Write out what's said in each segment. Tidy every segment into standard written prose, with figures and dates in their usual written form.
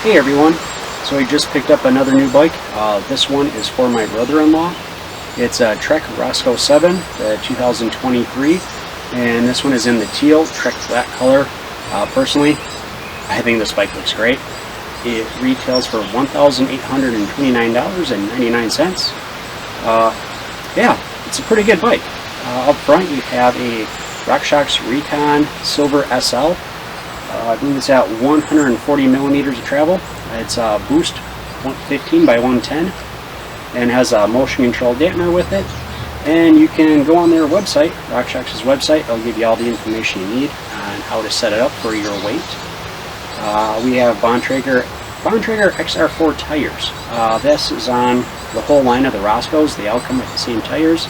Hey everyone, so I just picked up another new bike. This one is for my brother-in-law. It's a Trek Roscoe 7, the 2023, and this one is in the teal Trek black color. Personally, I think this bike looks great. It retails for $1,829.99. Yeah, it's a pretty good bike. Up front you have a RockShox Recon Silver SL. I believe it's at 140 millimeters of travel. It's a Boost 115 by 110 and has a motion control dampener with it. And you can go on their website, RockShox's website. It'll give you all the information you need on how to set it up for your weight. We have Bontrager XR4 tires. This is on the whole line of the Roscoes. They all come with the same tires.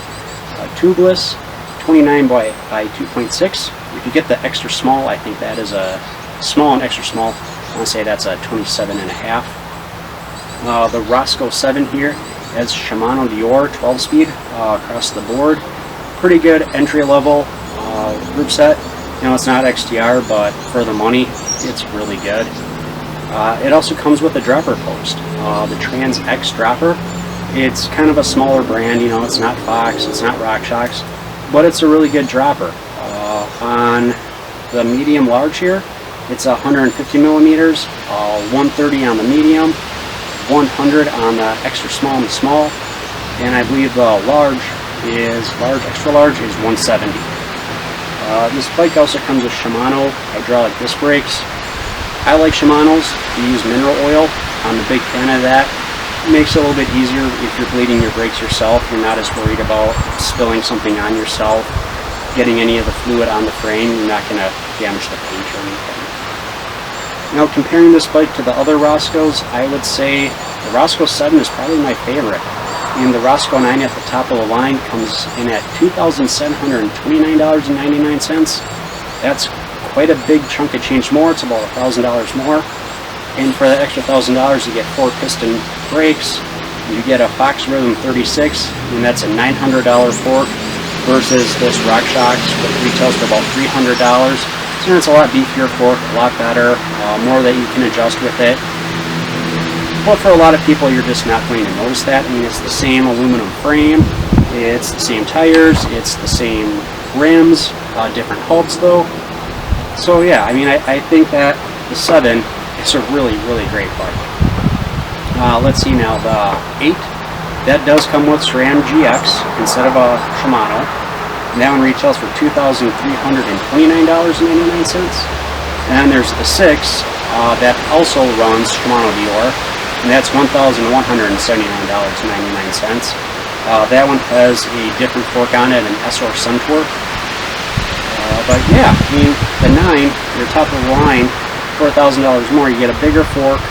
Tubeless, 29 by 2.6. If you get the extra small, I think that is a small and extra small. I want to say that's a 27.5. The Roscoe 7 here has Shimano Dior 12-speed across the board. Pretty good entry-level group set. You know, it's not XTR, but for the money, it's really good. It also comes with a dropper post, the Trans X dropper. It's kind of a smaller brand, you know, it's not Fox, it's not RockShox, but it's a really good dropper. On the medium large here, it's 150 millimeters, 130 on the medium, 100 on the extra small and the small, and I believe the extra large is 170. This bike also comes with Shimano hydraulic disc brakes. I like Shimano's. They use mineral oil. I'm a big fan of that. It makes it a little bit easier if you're bleeding your brakes yourself. You're not as worried about spilling something on yourself, getting any of the fluid on the frame. You're not going to damage the paint or anything. Now, comparing this bike to the other Roscoes, I would say the Roscoe 7 is probably my favorite. And the Roscoe 9 at the top of the line comes in at $2,729.99. That's quite a big chunk of change more. It's about $1,000 more. And for that extra $1,000, you get 4 piston brakes. You get a Fox Rhythm 36, and that's a $900 fork versus this RockShox, which retails for about $300. So it's a lot beefier fork, a lot better, more that you can adjust with it. But for a lot of people, you're just not going to notice that. I mean, it's the same aluminum frame, it's the same tires, it's the same rims, different hubs though. So yeah, I mean, I think that the 7 is a really, really great bike. Let's see now, the 8, that does come with SRAM GX instead of a Shimano. And that one retails for $2,329.99. And then there's the 6 that also runs Shimano Dior, and that's $1,179.99. That one has a different fork on it, an SR Suntour. But yeah, I mean, the 9, your top of the line, $4,000 more. You get a bigger fork.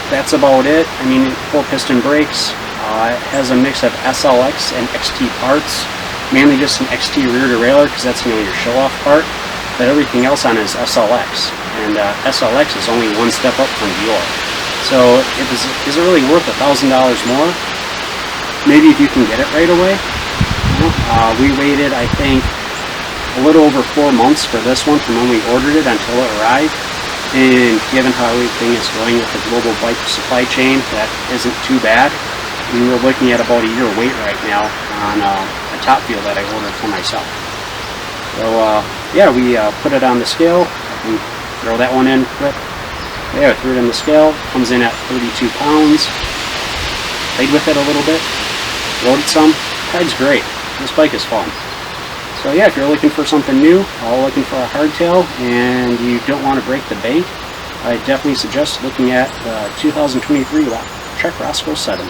That's about it. I mean, 4 piston brakes. It has a mix of SLX and XT parts. Mainly just an XT rear derailleur because that's, you know, your show-off part. But everything else on it is SLX. And SLX is only one step up from Dior. So is it really worth $1,000 more? Maybe if you can get it right away. We waited, I think, a little over 4 months for this one from when we ordered it until it arrived. And given how everything is going with the global bike supply chain, that isn't too bad. We were looking at about a year wait right now on a top fuel that I ordered for myself. So yeah, we put it on the scale. We throw that one in quick. Yeah, threw it in the scale. Comes in at 32 pounds. Played with it a little bit. Rode it some. Ride's great. This bike is fun. So yeah, if you're looking for something new, or looking for a hardtail, and you don't want to break the bank, I definitely suggest looking at the 2023 Trek Roscoe 7.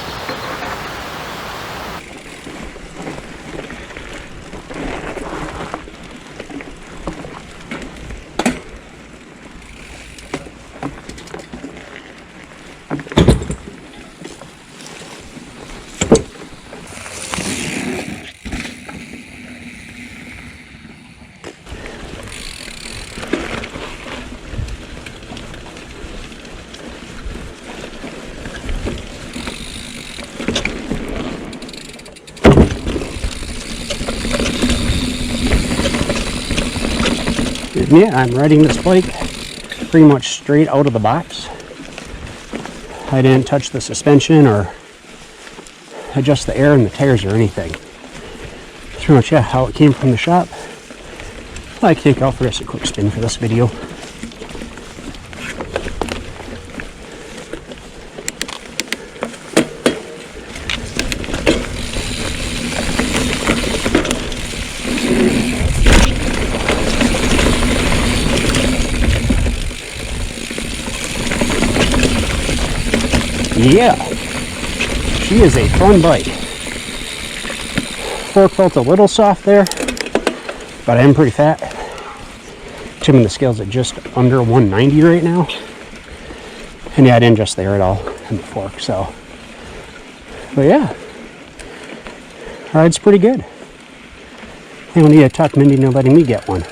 Yeah, I'm riding this bike pretty much straight out of the box. I didn't touch the suspension or adjust the air in the tires or anything. That's pretty much, yeah, how it came from the shop. I think I'll just a quick spin for this video. Yeah, she is a fun bike. Fork felt a little soft there, but I am pretty fat. Tipping the scales at just under 190 right now. And yeah, I didn't adjust the air at all in the fork, so. But yeah, ride's pretty good. I think we need to talk Mindy into letting me get one.